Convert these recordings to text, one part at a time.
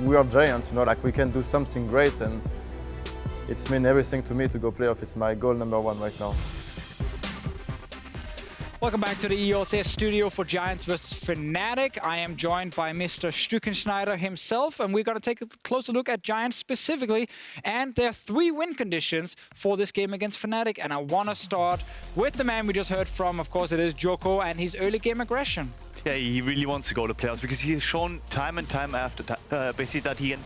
we are giants, you know, like we can do something great, and it's mean everything to me to go playoff. It's my goal #1 right now. Welcome back to the LCS studio for Giants vs Fnatic. I am joined by Mr. Stukenschneider himself, and we're going to take a closer look at Giants specifically and their 3 win conditions for this game against Fnatic. And I want to start with the man we just heard from. Of course, it is Djoko and his early game aggression. Yeah, he really wants to go to playoffs because he has shown time and time after basically that he can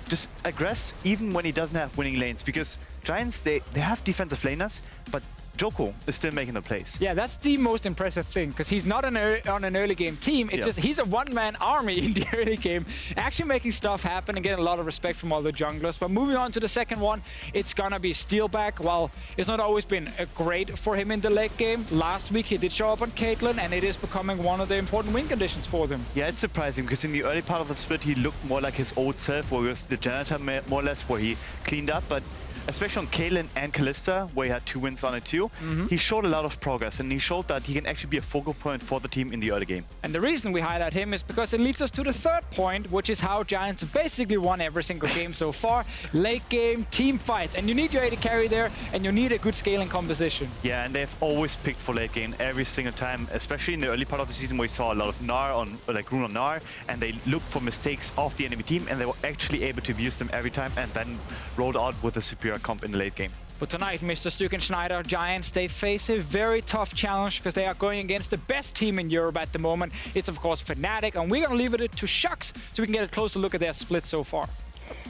just aggress even when he doesn't have winning lanes. Because Giants, they have defensive laners, but Djoko is still making the plays. Yeah, that's the most impressive thing, because he's not on an early game team. It's just he's a one-man army in the early game, actually making stuff happen and getting a lot of respect from all the junglers. But moving on to the second one, it's gonna be Steeelback. Well, it's not always been great for him in the late game. Last week he did show up on Caitlyn, and it is becoming one of the important win conditions for them. Yeah, it's surprising because in the early part of the split he looked more like his old self, where he was the janitor more or less, where he cleaned up. But especially on Caitlyn and Kalista, where he had 2 wins on it too, he showed a lot of progress, and he showed that he can actually be a focal point for the team in the early game. And the reason we highlight him is because it leads us to the third point, which is how Giants have basically won every single game so far. Late game, team fight, and you need your AD carry there, and you need a good scaling composition. Yeah, and they've always picked for late game every single time, especially in the early part of the season where we saw a lot of Gnar on, like Rune on Gnar, and they looked for mistakes of the enemy team, and they were actually able to use them every time, and then rolled out with a superior comp in the late game. But tonight, Mr. Stukenschneider, Giants, they face a very tough challenge because they are going against the best team in Europe at the moment. It's, of course, Fnatic, and we're going to leave it to Sjokz so we can get a closer look at their split so far.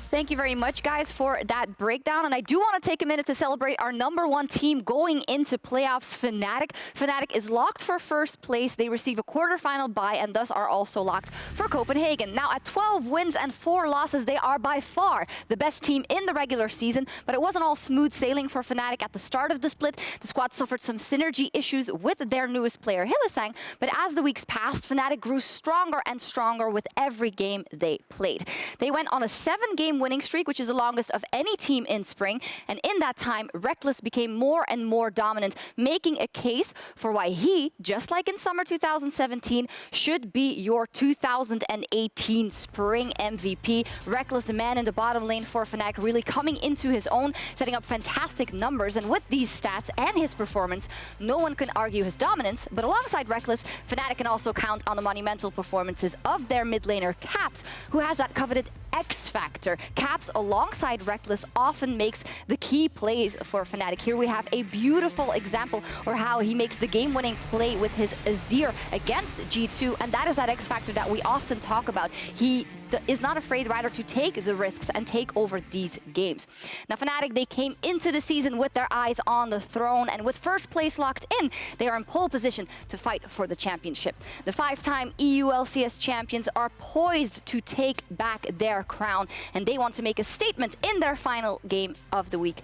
Thank you very much, guys, for that breakdown. And I do want to take a minute to celebrate our #1 team going into playoffs, Fnatic. Fnatic is locked for first place. They receive a quarterfinal bye and thus are also locked for Copenhagen. Now, at 12 wins and 4 losses, they are by far the best team in the regular season. But it wasn't all smooth sailing for Fnatic at the start of the split. The squad suffered some synergy issues with their newest player, Hylissang. But as the weeks passed, Fnatic grew stronger and stronger with every game they played. They went on a 7-game winning streak, which is the longest of any team in spring. And in that time, Rekkles became more and more dominant, making a case for why he, just like in summer 2017, should be your 2018 spring MVP. Rekkles, the man in the bottom lane for Fnatic, really coming into his own, setting up fantastic numbers. And with these stats and his performance, no one can argue his dominance. But alongside Rekkles, Fnatic can also count on the monumental performances of their mid laner, Caps, who has that coveted X factor. Caps, alongside Rekkles, often makes the key plays for Fnatic. Here we have a beautiful example of how he makes the game-winning play with his Azir against G2, and that is that X factor that we often talk about. He is not afraid, rather, to take the risks and take over these games. Now, Fnatic, they came into the season with their eyes on the throne, and with first place locked in, they are in pole position to fight for the championship. The 5-time EU LCS champions are poised to take back their crown, and they want to make a statement in their final game of the week,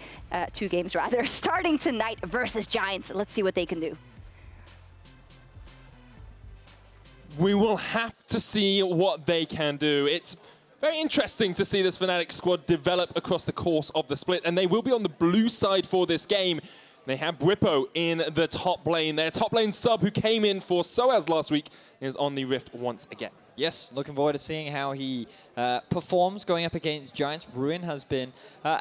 2 games rather, starting tonight versus Giants. Let's see what they can do. We will have to see what they can do. It's very interesting to see this Fnatic squad develop across the course of the split, and they will be on the blue side for this game. They have Bwipo in the top lane. Their top lane sub, who came in for Soaz last week, is on the Rift once again. Yes, looking forward to seeing how he performs going up against Giants. Ruin has been,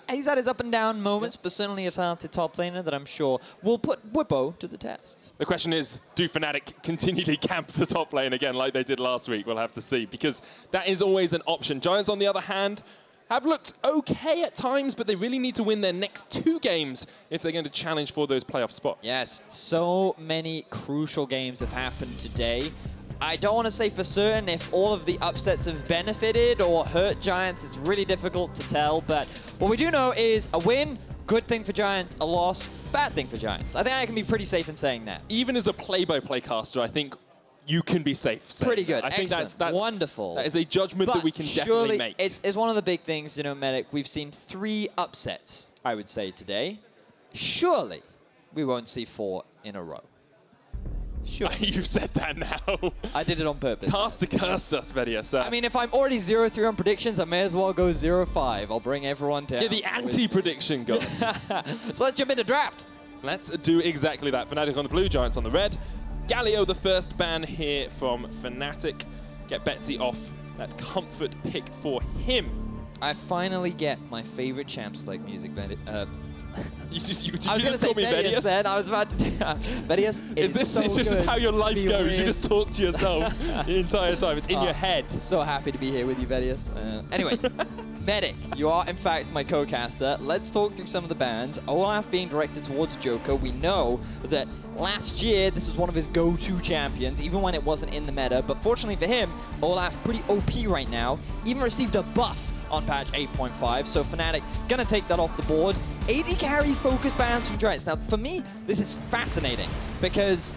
he's had his up and down moments, but certainly a talented top laner that I'm sure will put Bwipo to the test. The question is, do Fnatic continually camp the top lane again like they did last week? We'll have to see, because that is always an option. Giants, on the other hand, have looked okay at times, but they really need to win their next 2 games if they're going to challenge for those playoff spots. Yes, so many crucial games have happened today. I don't want to say for certain if all of the upsets have benefited or hurt Giants. It's really difficult to tell, but what we do know is a win, good thing for Giants, a loss, bad thing for Giants. I think I can be pretty safe in saying that. Even as a play-by-play caster, I think you can be safe saying pretty good. that. I think that's wonderful. That is a judgment that we can definitely make. It's one of the big things, you know, Medic. We've seen 3 upsets, I would say, today. Surely we won't see 4 in a row. Sure. You've said that now. I did it on purpose. Cast to curse us, Vedius. I mean, if I'm already 0-3 on predictions, I may as well go 0-5. I'll bring everyone down. Yeah, the anti-prediction god. So let's jump into draft. Let's do exactly that. Fnatic on the blue, Giants on the red. Galio, the first ban here from Fnatic. Get Betsy off that comfort pick for him. I finally get my favorite champs like music. You just I was going to say call me Vedius then. I was about to do Vedius is this so it's just good how your life to be goes. with. You just talk to yourself the entire time. It's in your head. So happy to be here with you, Vedius. Anyway, Medic, you are in fact my co-caster. Let's talk through some of the bans. Olaf being directed towards Djoko. We know that last year this was one of his go-to champions, even when it wasn't in the meta. But fortunately for him, Olaf pretty OP right now. Even received a buff on patch 8.5, so Fnatic gonna take that off the board. AD carry focus bans from Giants. Now, for me, this is fascinating because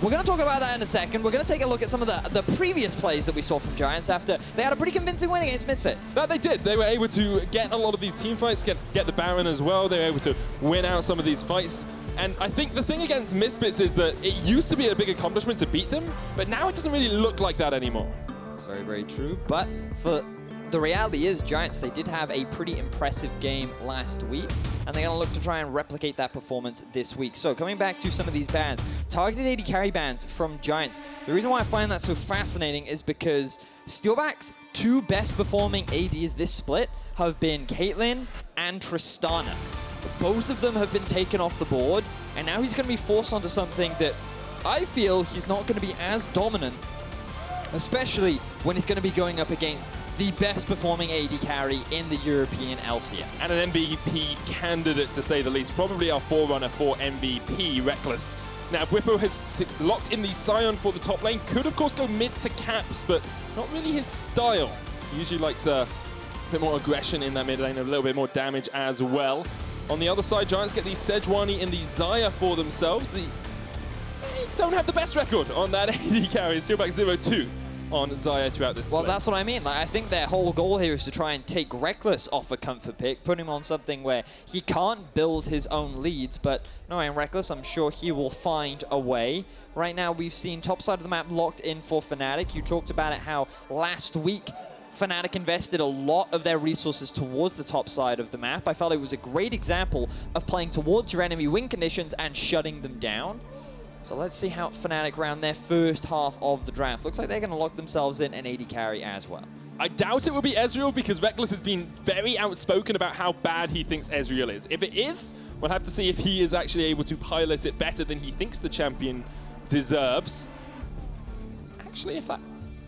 we're gonna talk about that in a second. We're gonna take a look at some of the previous plays that we saw from Giants after they had a pretty convincing win against Misfits. That they did. They were able to get a lot of these team fights, get the Baron as well. They were able to win out some of these fights. And I think the thing against Misfits is that it used to be a big accomplishment to beat them, but now it doesn't really look like that anymore. It's very, very true. But for the reality is, Giants, they did have a pretty impressive game last week, and they're going to look to try and replicate that performance this week. So coming back to some of these bans, targeted AD carry bans from Giants. The reason why I find that so fascinating is because Steeelback's two best performing ADs this split have been Caitlyn and Tristana. Both of them have been taken off the board, and now he's going to be forced onto something that I feel he's not going to be as dominant, especially when he's going to be going up against the best performing AD carry in the European LCS. And an MVP candidate, to say the least. Probably our forerunner for MVP, Rekkles. Now, Bwipo has locked in the Sion for the top lane. Could, of course, go mid to caps, but not really his style. He usually likes a bit more aggression in that mid lane, a little bit more damage as well. On the other side, Giants get the Sejuani and the Xayah for themselves. They don't have the best record on that AD carry. Steeelback 0-2 on Xayah throughout this split. Well, that's what I mean. Like, I think their whole goal here is to try and take Rekkles off a comfort pick, put him on something where he can't build his own leads, but knowing Rekkles, I'm sure he will find a way. Right now, we've seen top side of the map locked in for Fnatic. You talked about it, how last week Fnatic invested a lot of their resources towards the top side of the map. I felt it was a great example of playing towards your enemy win conditions and shutting them down. So let's see how Fnatic round their first half of the draft. Looks like they're going to lock themselves in an AD carry as well. I doubt it will be Ezreal because Rekkles has been very outspoken about how bad he thinks Ezreal is. If it is, we'll have to see if he is actually able to pilot it better than he thinks the champion deserves. Actually, if that's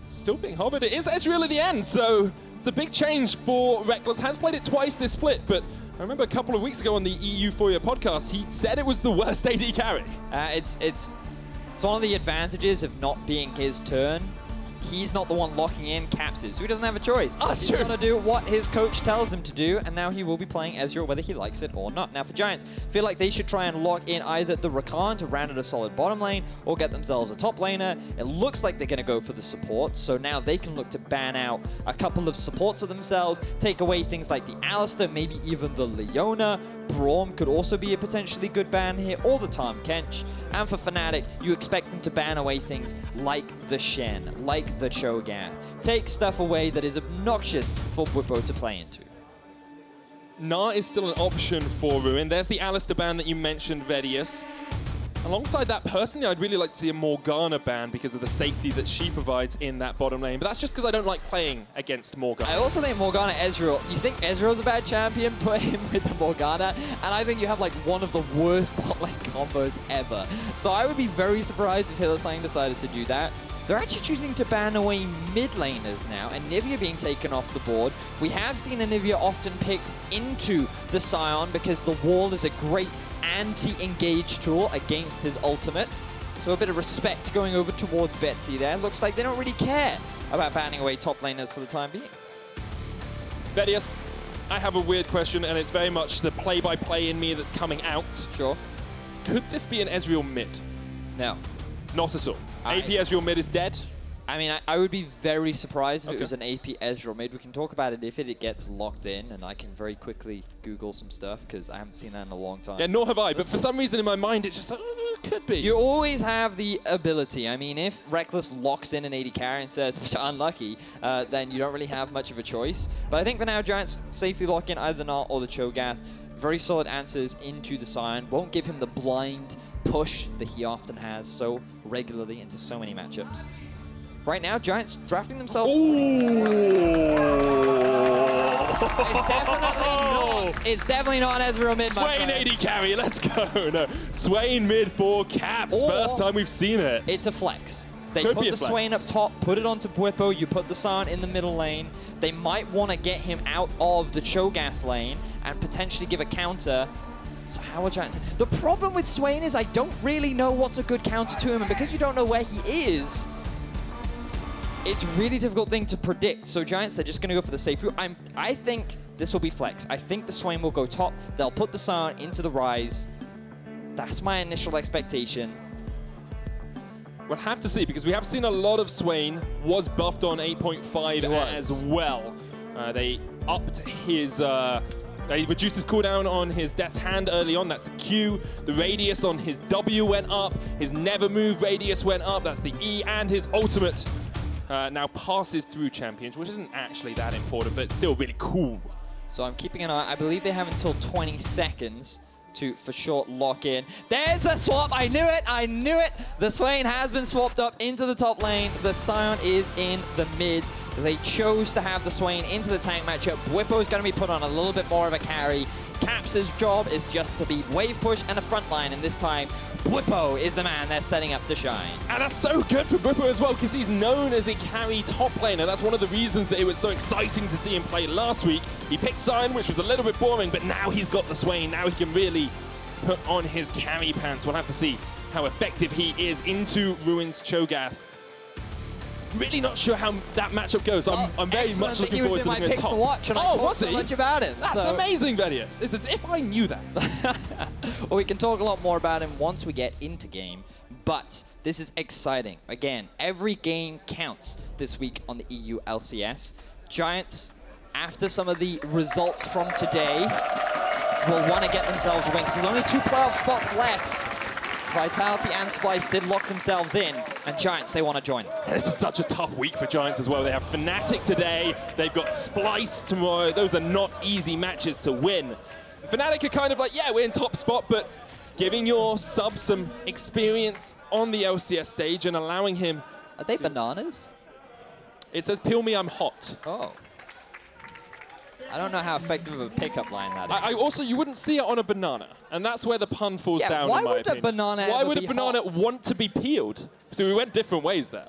still being hovered, it is Ezreal at the end, so it's a big change for Rekkles. Has played it twice this split, but I remember a couple of weeks ago on the EU For You podcast, he said it was the worst AD carry. It's one of the advantages of not being his turn. He's not the one locking in, Caps is, so he doesn't have a choice. Oh, He's going to do what his coach tells him to do, and now he will be playing Ezreal whether he likes it or not. Now for Giants, I feel like they should try and lock in either the Rakan to round out a solid bottom lane or get themselves a top laner. It looks like they're going to go for the support, so now they can look to ban out a couple of supports of themselves, take away things like the Alistair, maybe even the Leona. Braum could also be a potentially good ban here, or the Tahm Kench. And for Fnatic, you expect them to ban away things like the Shen, like the Cho'Gath. Take stuff away that is obnoxious for Bwipo to play into. Gnar is still an option for Ruin. There's the Alistair ban that you mentioned, Vedius. Alongside that, personally, I'd really like to see a Morgana ban because of the safety that she provides in that bottom lane. But that's just because I don't like playing against Morgana. I also think Morgana Ezreal, you think Ezreal's a bad champion, put him with the Morgana, and I think you have like one of the worst bot lane combos ever. So I would be very surprised if Hylissang decided to do that. They're actually choosing to ban away mid laners now, and Nivea being taken off the board. We have seen a Nivea often picked into the Sion because the wall is a great anti-engage tool against his ultimate. So a bit of respect going over towards Betsy there. Looks like they don't really care about banning away top laners for the time being. Vedius, I have a weird question, and it's very much the play-by-play in me that's coming out. Sure. Could this be an Ezreal mid? No. Not at all. AP Ezreal mid is dead? I mean, I would be very surprised if it was an AP Ezreal mid. We can talk about it if it gets locked in, and I can very quickly Google some stuff, because I haven't seen that in a long time. Yeah, nor have I, but for some reason in my mind, it's just like, it could be. You always have the ability. I mean, if Rekkles locks in an AD carry and says, unlucky, then you don't really have much of a choice. But I think for now, Giants safely lock in either the Gnar or the Cho'Gath. Very solid answers into the Sion. Won't give him the blind push that he often has so regularly into so many matchups. Right now, Giants drafting themselves. It's definitely not Ezreal mid. Swain AD carry, let's go. No, Swain mid for caps. First time we've seen it. It's a flex. They Could put be a the flex. Swain up top, put it onto Bwipo, you put the Sion in the middle lane. They might want to get him out of the Cho'Gath lane and potentially give a counter. So how are Giants? The problem with Swain is I don't really know what's a good counter to him, and because you don't know where he is, it's a really difficult thing to predict. So Giants, they're just going to go for the safe route. I think this will be flex. I think the Swain will go top. They'll put the Sion into the Ryze. That's my initial expectation. We'll have to see, because we have seen a lot of Swain was buffed on 8.5 as well. They upped his... He reduced his cooldown on his Death's Hand early on, that's the Q. The radius on his W went up. His never move radius went up, that's the E. And his ultimate now passes through champions, which isn't actually that important, but it's still really cool. So I'm keeping an eye. I believe they have until 20 seconds to, for sure, lock in. There's the swap. I knew it. I knew it. The Swain has been swapped up into the top lane. The Sion is in the mid. They chose to have the Swain into the tank matchup. Bwipo is going to be put on a little bit more of a carry. Caps' job is just to be wave push and a front line, and this time Bwipo is the man they're setting up to shine. And that's so good for Bwipo as well, because he's known as a carry top laner. That's one of the reasons that it was so exciting to see him play last week. He picked Sion, which was a little bit boring, but now he's got the Swain. Now he can really put on his carry pants. We'll have to see how effective he is into Ruin's Cho'Gath. Really not sure how that matchup goes. I'm very much looking forward to looking at top. He was in my picks to watch, and I talked so much about him. That's amazing, Vedius. It's as if I knew that. Well, we can talk a lot more about him once we get into game, but this is exciting. Again, every game counts this week on the EU LCS. Giants, after some of the results from today, will want to get themselves a win, because there's only 2 playoff spots left. Vitality and Splice did lock themselves in, and Giants, they want to join. This is such a tough week for Giants as well. They have Fnatic today, they've got Splice tomorrow. Those are not easy matches to win. Fnatic are kind of like, yeah, we're in top spot, but giving your sub some experience on the LCS stage and allowing him... Are they bananas? It says, peel me, I'm hot. Oh. I don't know how effective of a pickup line that is. I also, you wouldn't see it on a banana, and that's where the pun falls down, why in my would opinion. a banana Why ever would a be banana hot? want to be peeled? So we went different ways there.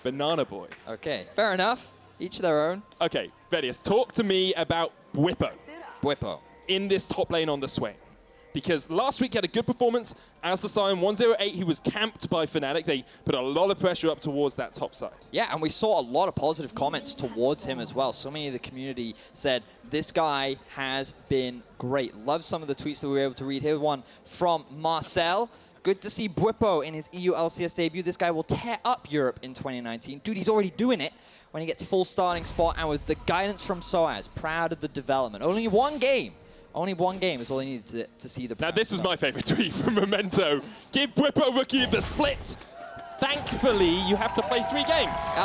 Banana boy. Okay, fair enough. Each their own. Okay, Vedius, talk to me about Bwipo Bwipo. in this top lane on the Swain. Because last week he had a good performance as the Sion 108. He was camped by Fnatic. They put a lot of pressure up towards that top side. Yeah, and we saw a lot of positive comments towards him as well. So many of the community said, this guy has been great. Love some of the tweets that we were able to read. Here's one from Marcel. Good to see Bwipo in his EU LCS debut. This guy will tear up Europe in 2019. Dude, he's already doing it when he gets full starting spot, and with the guidance from Soaz. Proud of the development. Only one game is all he needed to see the... Now, this was my favorite tweet from Memento. Give Bwipo Rookie of the Split. Thankfully, you have to play 3 games.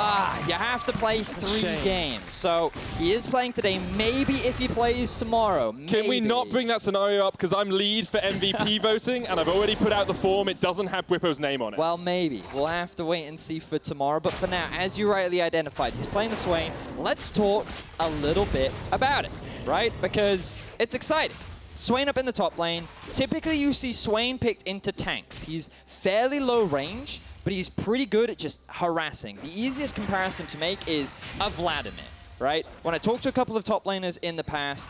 You have to play 3 games. So he is playing today. Maybe if he plays tomorrow. Can we not bring that scenario up? Because I'm lead for MVP voting, and I've already put out the form. It doesn't have Bwipo's name on it. Well, maybe. We'll have to wait and see for tomorrow. But for now, as you rightly identified, he's playing the Swain. Let's talk a little bit about it, right? Because it's exciting. Swain up in the top lane. Typically, you see Swain picked into tanks. He's fairly low range, but he's pretty good at just harassing. The easiest comparison to make is a Vladimir, right? When I talked to a couple of top laners in the past,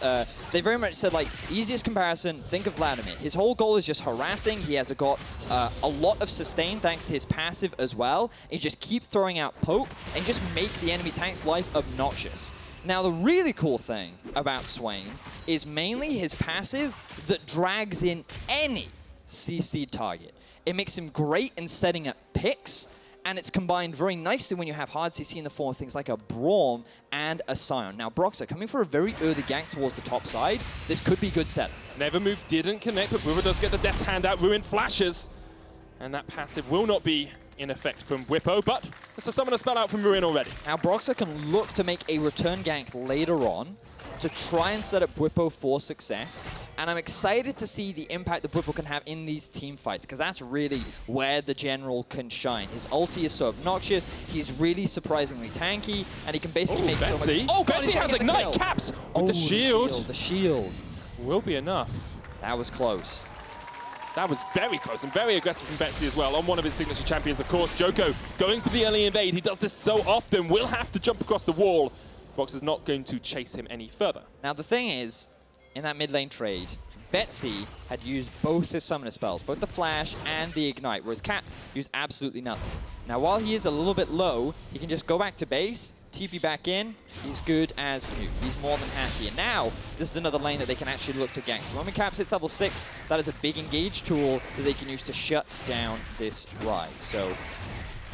they very much said, like, easiest comparison, think of Vladimir. His whole goal is just harassing. He has got a lot of sustain thanks to his passive as well. He just keeps throwing out poke and just make the enemy tank's life obnoxious. Now, the really cool thing about Swain is mainly his passive that drags in any CC target. It makes him great in setting up picks, and it's combined very nicely when you have hard CC in the form of things like a Braum and a Sion. Now, Broxah coming for a very early gank towards the top side. This could be good setup. Never Move didn't connect, but Bwipo does get the Death's Hand out. Ruin flashes, and that passive will not be in effect from Bwipo, but it's a summon a spell out from Ruin already. Now, Broxah can look to make a return gank later on. to try and set up Bwipo for success. And I'm excited to see the impact that Bwipo can have in these team fights, because that's really where the general can shine. His ulti is so obnoxious, he's really surprisingly tanky, and he can basically make Betsy. so much... Oh, Betsy has Ignite caps! With the shield. The shield. Will be enough. That was close. That was very close and very aggressive from Betsy as well on one of his signature champions, of course. Djoko going for the early invade. He does this so often. Will have to jump across the wall. Broxah is not going to chase him any further. Now, the thing is, in that mid lane trade, Betsy had used both his summoner spells, both the Flash and the Ignite, whereas Capt used absolutely nothing. Now, while he is a little bit low, he can just go back to base, TP back in, he's good as new. He's more than happy. And now, this is another lane that they can actually look to gank. When Caps hits level 6, that is a big engage tool that they can use to shut down this Ryze. So,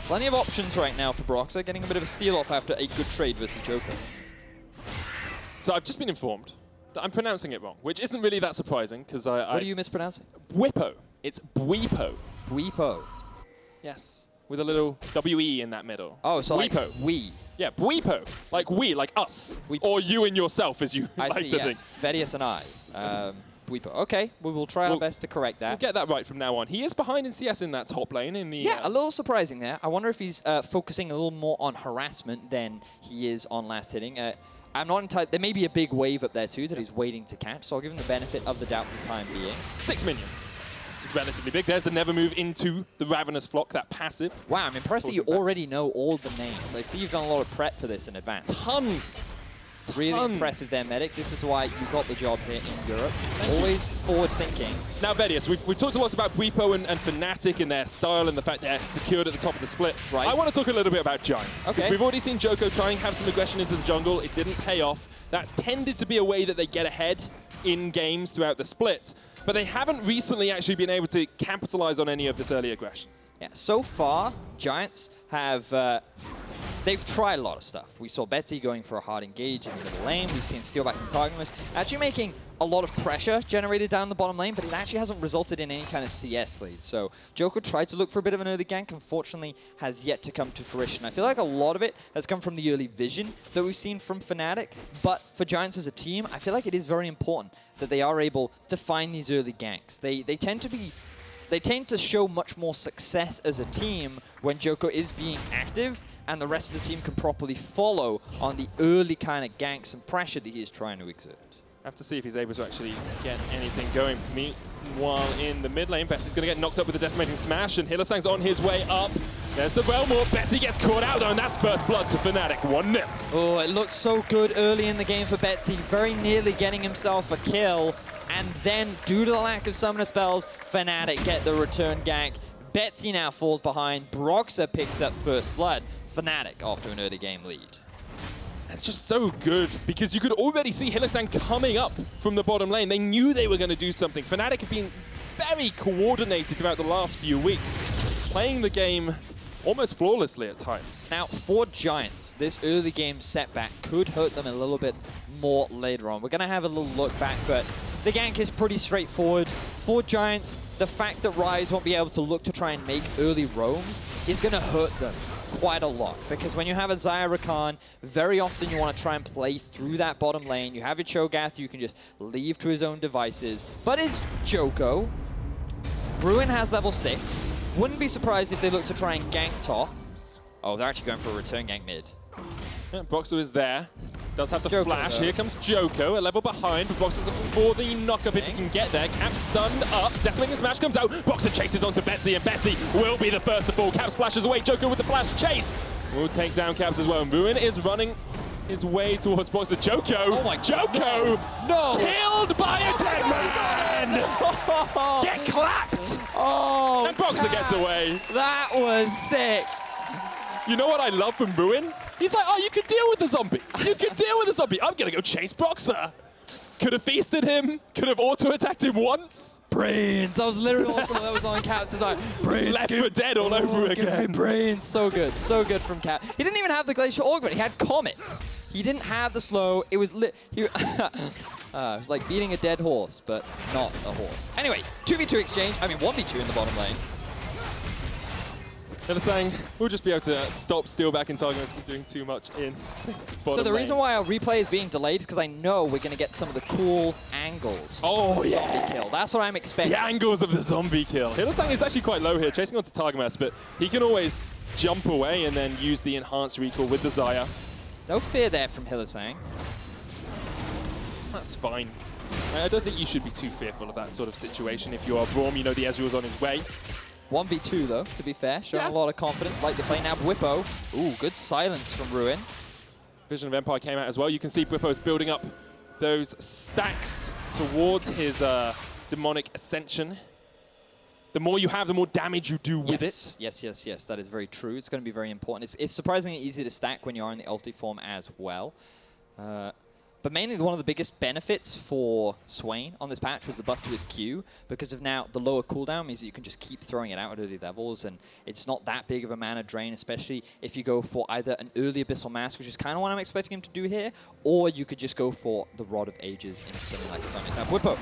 plenty of options right now for Broxah, getting a bit of a steal off after a good trade versus Djoko. So I've just been informed that I'm pronouncing it wrong, which isn't really that surprising, because What are you mispronouncing? Bwipo. It's Bwipo. Bwipo. Yes. With a little W-E in that middle. Oh, so Bwipo. like we. Yeah, Bwipo. Like we, like us. Bwipo. Or you and yourself, as you I like see, to yes. Vedius and I. Bwipo. Okay, we will try our best to correct that. We'll get that right from now on. He is behind in CS in that top lane. In the Yeah, a little surprising there. I wonder if he's focusing a little more on harassment than he is on last hitting. I'm not entirely... There may be a big wave up there too that he's waiting to catch, so I'll give him the benefit of the doubt for the time being. 6 minions. It's relatively big. There's the never move into the Ravenous Flock, that passive. Wow, I'm impressed that you already know all the names. I see you've done a lot of prep for this in advance. Tons. Really impressive there, Medic. This is why you got the job here in Europe. Always forward thinking. Now, Vedius, we've talked a lot about Bwipo and Fnatic and their style and the fact they're secured at the top of the split. Right. I want to talk a little bit about Giants. Okay. We've already seen Djoko try and have some aggression into the jungle. It didn't pay off. That's tended to be a way that they get ahead in games throughout the split. But they haven't recently actually been able to capitalize on any of this early aggression. Yeah, so far, Giants have... they've tried a lot of stuff. We saw Betsy going for a hard engage in the middle lane. We've seen Steeelback and Targamas actually making a lot of pressure generated down the bottom lane, but it actually hasn't resulted in any kind of CS lead. So Djoko tried to look for a bit of an early gank, unfortunately has yet to come to fruition. I feel like a lot of it has come from the early vision that we've seen from Fnatic, but for Giants as a team, I feel like it is very important that they are able to find these early ganks. They tend to show much more success as a team when Djoko is being active and the rest of the team can properly follow on the early kind of ganks and pressure that he is trying to exert. I have to see if he's able to actually get anything going. Because meanwhile, in the mid lane, Betsy's going to get knocked up with a decimating smash, and Hylissang's on his way up. There's the Realm Warp. Betsy gets caught out, though, and that's first blood to Fnatic. 1-0. Oh, it looked so good early in the game for Betsy, very nearly getting himself a kill. And then, due to the lack of summoner spells, Fnatic get the return gank. Betsy now falls behind. Broxah picks up first blood. Fnatic off to an early game lead. It's just so good, because you could already see Hylissang coming up from the bottom lane. They knew they were going to do something. Fnatic have been very coordinated throughout the last few weeks, playing the game almost flawlessly at times. Now, for Giants, this early game setback could hurt them a little bit more later on. We're going to have a little look back, but the gank is pretty straightforward. For Giants, the fact that Ryze won't be able to look to try and make early roams is going to hurt them quite a lot, because when you have a Xayah Rakan, very often you want to try and play through that bottom lane. You have your Cho'Gath, you can just leave to his own devices. But it's Djoko. Bruin has level 6. Wouldn't be surprised if they look to try and gank top. Oh, they're actually going for a return gank mid. Yeah, Broxah is there. Does have the Djoko, flash. though. Here comes Djoko, a level behind. Broxah's looking for the knock-up if he can get there. Cap stunned up. Decimating smash comes out. Broxah chases onto Betsy, and Betsy will be the first to fall. Cap splashes away. Djoko with the flash chase. Will take down Caps as well. And Ruin is running his way towards Broxah. Djoko. Oh my Djoko! No! Killed by a dead man! Get clapped! Oh, And Broxah gets away. that was sick. You know what I love from Ruin? He's like, oh, you can deal with the zombie. You can deal with the zombie. I'm going to go chase Broxah. Could have feasted him. Could have auto-attacked him once. Brains. That was literally what that was on Cap's design. Brains. Left for dead all over again. Brains. So good. So good from Cap. He didn't even have the Glacial Orb, but he had Comet. He didn't have the slow. It was it was like beating a dead horse, but not a horse. Anyway, 2v2 exchange. I mean, 1v2 in the bottom lane. Hylissang we'll just be able to stop Steeelback and Targamas from doing too much in this bottom So the lane. reason why our replay is being delayed is because I know we're going to get some of the cool angles. Oh, of the yeah. zombie kill. That's what I'm expecting. The angles of the zombie kill. Hylissang is actually quite low here, chasing onto Targamas, but he can always jump away and then use the enhanced recall with the Xayah. No fear there from Hylissang. That's fine. I don't think you should be too fearful of that sort of situation. If you are Braum, you know the Ezreal's on his way. 1v2 though, to be fair, showing Yeah. a lot of confidence. Like they play now, Bwipo. Ooh, good silence from Ruin. Vision of Empire came out as well. You can see Bwipo's building up those stacks towards his demonic ascension. The more you have, the more damage you do with it. Yes, that is very true. It's going to be very important. It's surprisingly easy to stack when you're in the ulti form as well. But mainly one of the biggest benefits for Swain on this patch was the buff to his Q, because of now the lower cooldown means that you can just keep throwing it out at early levels, and it's not that big of a mana drain, especially if you go for either an early Abyssal Mask, which is kind of what I'm expecting him to do here, or you could just go for the Rod of Ages in something like this. Now Bwipo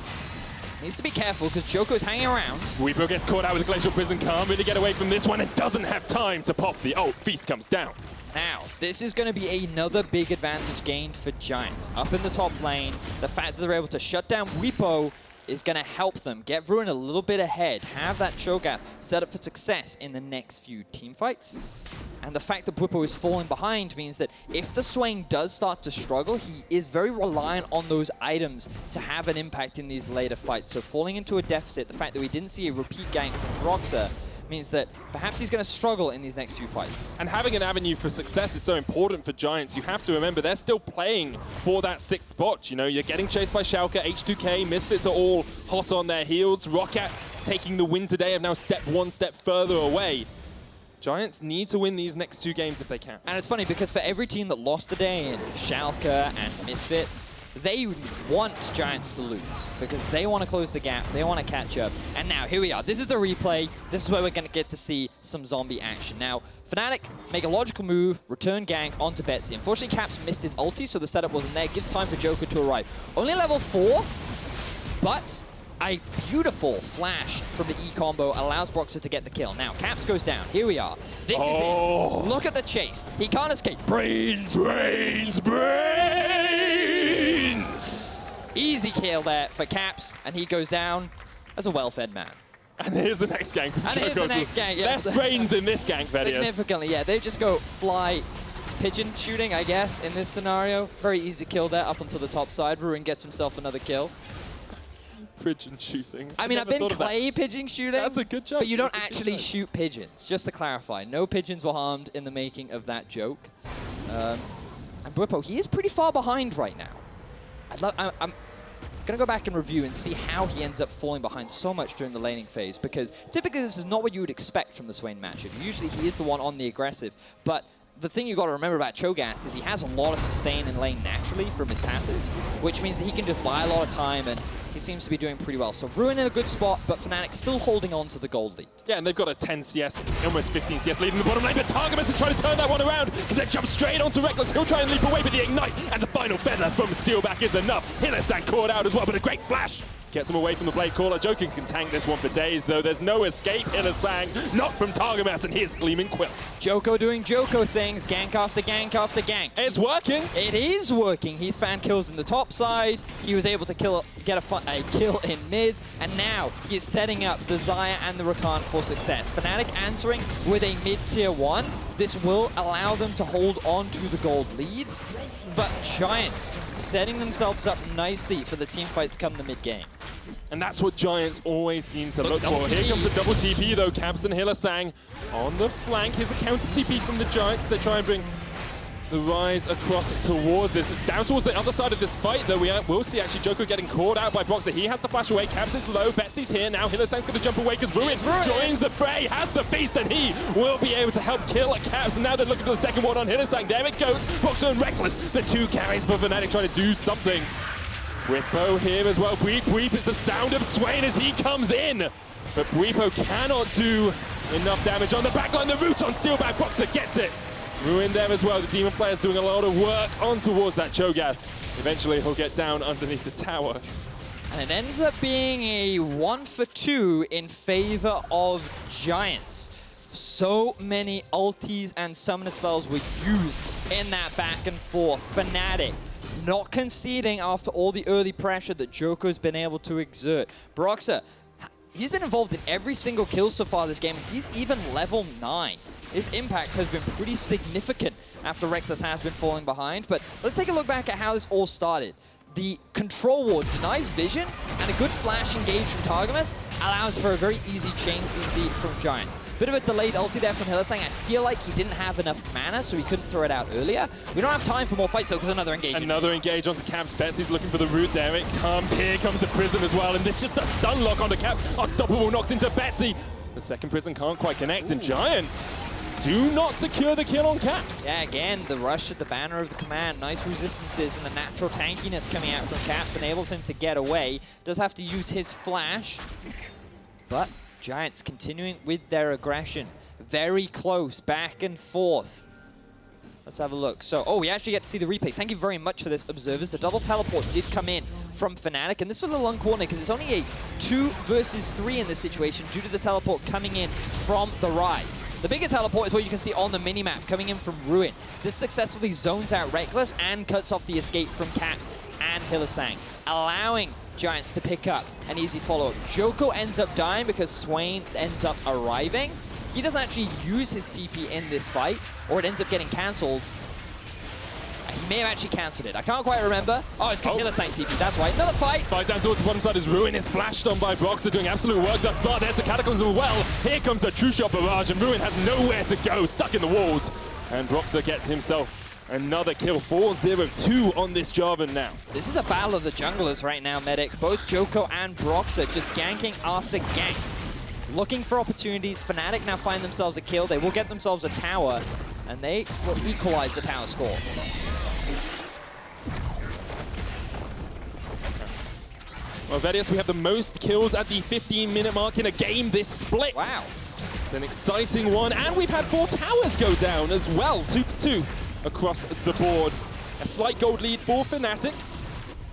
needs to be careful because Djoko is hanging around. Bwipo gets caught out with a Glacial Prison, can't really get away from this one and doesn't have time to pop the ult. Feast comes down. Now, this is going to be another big advantage gained for Giants. Up in the top lane, the fact that they're able to shut down Bwipo is going to help them get Ruin a little bit ahead, have that Cho'Gath set up for success in the next few teamfights. And the fact that Bwipo is falling behind means that if the Swain does start to struggle, he is very reliant on those items to have an impact in these later fights. So falling into a deficit, the fact that we didn't see a repeat gank from Broxah, means that perhaps he's going to struggle in these next few fights. And having an avenue for success is so important for Giants. You have to remember they're still playing for that 6th spot. You know, you're getting chased by Schalke, H2K, Misfits are all hot on their heels. Roccat taking the win today have now stepped one step further away. Giants need to win these next 2 games if they can. And it's funny because for every team that lost today in Schalke and Misfits, they want Giants to lose because they want to close the gap, they want to catch up. And now, here we are. This is the replay. This is where we're going to get to see some zombie action. Now, Fnatic make a logical move, return gank onto Betsy. Unfortunately, Caps missed his ulti, so the setup wasn't there. Gives time for Djoko to arrive. Only level 4, but a beautiful flash from the E combo allows Broxah to get the kill. Now, Caps goes down. Here we are. This is it. Look at the chase. He can't escape. Brains! Easy kill there for Caps, and he goes down as a well-fed man. And here's the next gank. And here's the next gank, yes. Less brains in this gank, Vedius. Significantly, yeah. They just go fly pigeon shooting, I guess, in this scenario. Very easy kill there up onto the top side. Ruin gets himself another kill. Pigeon shooting. I mean, I've been clay pigeon shooting. That's a good joke. But you don't actually shoot pigeons, just to clarify. No pigeons were harmed in the making of that joke. And Bwipo, he is pretty far behind right now. I'm going to go back and review and see how he ends up falling behind so much during the laning phase, because typically this is not what you would expect from the Swain matchup. Usually he is the one on the aggressive, but the thing you've got to remember about Cho'Gath is he has a lot of sustain in lane naturally from his passive, which means that he can just buy a lot of time, and he seems to be doing pretty well. So Ruin in a good spot, but Fnatic still holding on to the gold lead. Yeah, and they've got a 10 CS, almost 15 CS lead in the bottom lane, but Targamas is trying to turn that one around because they jump straight onto Rekkles. He'll try and leap away, but the ignite and the final feather from Steeelback is enough. Hylissang caught out as well, but a great flash gets him away from the blade caller. Djoko can tank this one for days, though. There's no escape. Hylissang knocked from Targamas, and here's Gleaming Quill. Djoko doing Djoko things, gank after gank after gank. It's working. It is working. He's found kills in the top side. He was able to get a kill in mid, and now he's setting up the Xayah and the Rakan for success. Fnatic answering with a mid-tier 1. This will allow them to hold on to the gold lead, but Giants setting themselves up nicely for the team fights come the mid-game. And that's what Giants always seem to look for. Here comes the double TP, though. Caps and Hylissang on the flank. Here's a counter TP from the Giants. They try and bring the Ryze across towards this. Down towards the other side of this fight, though, we'll see actually Djoko getting caught out by Broxah. He has to flash away. Caps is low. Betsy's here now. Hylissang's going to jump away because Ruin joins the fray, has the beast, and he will be able to help kill Caps. And now they're looking for the second one on Hylissang. There it goes. Broxah and Rekkles, the 2 carries, but Fnatic trying to do something. Bwipo here as well. Bwipo is the sound of Swain as he comes in. But Bwipo cannot do enough damage on the backline. The root on Steeelback. Broxah gets it. Ruin there as well. The Demon player's doing a lot of work on towards that Cho'Gath. Eventually he'll get down underneath the tower. And it ends up being a 1 for 2 in favor of Giants. So many ultis and summoner spells were used in that back and forth. Fnatic not conceding after all the early pressure that Djoko's been able to exert. Broxah, he's been involved in every single kill so far this game. He's even level 9. His impact has been pretty significant after Rekkles has been falling behind. But let's take a look back at how this all started. The control ward denies vision, and a good flash engage from Targamas allows for a very easy chain CC from Giants. Bit of a delayed ulti there from Hylissang. I feel like he didn't have enough mana, so he couldn't throw it out earlier. We don't have time for more fights, though, because another engage. Another engage onto Caps. Betsy's looking for the root there. It comes. Here comes the Prism as well, and this just a stun lock onto Caps. Unstoppable knocks into Betsy. The second Prism can't quite connect, and Giants do not secure the kill on Caps. Yeah, again, the rush at the banner of the command. Nice resistances, and the natural tankiness coming out from Caps enables him to get away. Does have to use his flash, but Giants continuing with their aggression. Very close, back and forth. Let's have a look. So, oh, we actually get to see the replay. Thank you very much for this, observers. The double teleport did come in from Fnatic, and this was a long corner because it's only a 2 versus 3 in this situation due to the teleport coming in from the Ryze. The bigger teleport is what you can see on the minimap coming in from Ruin. This successfully zones out Rekkles and cuts off the escape from Caps and Hylissang, allowing Giants to pick up an easy follow-up. Djoko ends up dying because Swain ends up arriving. He doesn't actually use his TP in this fight, or it ends up getting cancelled. He may have actually cancelled it. I can't quite remember. Oh, it's because Hylissang TP. That's why. Another fight. Fight down towards the bottom side is Ruin is flashed on by Broxah, doing absolute work thus far. There's the Catacombs as well. Here comes the True Shot barrage, and Ruin has nowhere to go, stuck in the walls. And Broxah gets himself another kill. 4-0-2 on this Jarvan now. This is a battle of the junglers right now, Medic. Both Djoko and Broxah just ganking after gank. Looking for opportunities. Fnatic now find themselves a kill. They will get themselves a tower, and they will equalize the tower score. Well, Vedius, we have the most kills at the 15-minute mark in a game this split. Wow. It's an exciting one, and we've had 4 towers go down as well. 2-2 across the board. A slight gold lead for Fnatic.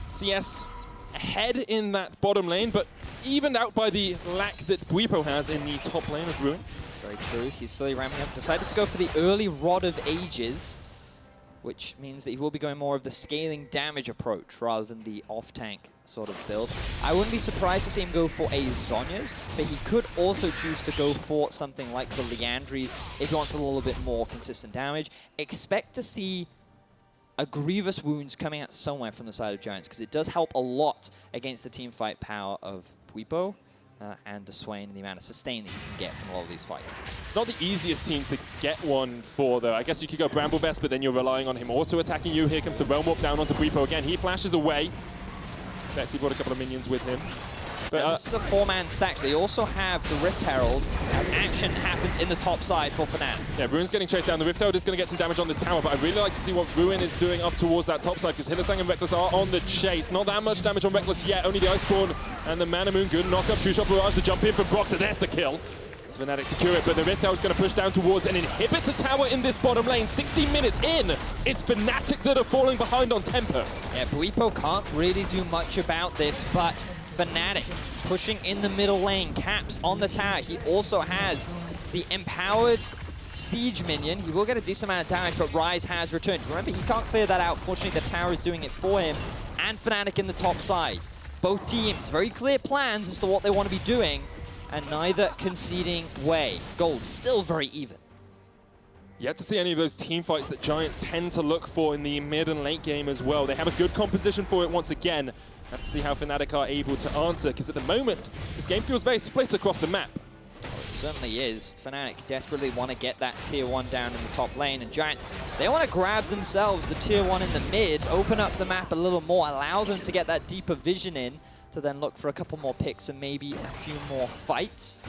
CS ahead in that bottom lane, but evened out by the lack that Bwipo has in the top lane of Ruin. Very true. He's slowly ramping up. Decided to go for the early Rod of Ages, which means that he will be going more of the scaling damage approach rather than the off-tank sort of build. I wouldn't be surprised to see him go for a Zhonya's, but he could also choose to go for something like the Liandry's if he wants a little bit more consistent damage. Expect to see a Grievous Wounds coming out somewhere from the side of Giants, because it does help a lot against the team fight power of Bwipo and the Swain and the amount of sustain that you can get from all of these fights. It's not the easiest team to get one for, though. I guess you could go Bramble Vest, but then you're relying on him auto-attacking you. Here comes the Realm Warp down onto Bwipo again. He flashes away. Betsy brought a couple of minions with him. But this is a 4-man stack. They also have the Rift Herald. Action happens in the top side for Fnatic. Yeah, Ruin's getting chased down. The Rift Herald is going to get some damage on this tower, but I'd really like to see what Ruin is doing up towards that top side, because Hylissang and Rekkles are on the chase. Not that much damage on Rekkles yet, only the Iceborne and the Mana Moon. Good knock up, True Shot barrage, the jump in from Broxah. There's the kill. As Fnatic secure it, but the Rift Herald's going to push down towards an inhibitor tower in this bottom lane. 16 minutes in, it's Fnatic that are falling behind on tempo. Yeah, Bwipo can't really do much about this, but Fnatic pushing in the middle lane. Caps on the tower. He also has the empowered siege minion. He will get a decent amount of damage, but Ryze has returned. Remember, he can't clear that out. Fortunately, the tower is doing it for him. And Fnatic in the top side. Both teams, very clear plans as to what they want to be doing, and neither conceding way. Gold still very even. Yet to see any of those team fights that Giants tend to look for in the mid and late game as well. They have a good composition for it once again. Have to see how Fnatic are able to answer, because at the moment, this game feels very split across the map. Well, it certainly is. Fnatic desperately want to get that tier 1 down in the top lane, and Giants, they want to grab themselves the tier 1 in the mid, open up the map a little more, allow them to get that deeper vision in, to then look for a couple more picks and maybe a few more fights.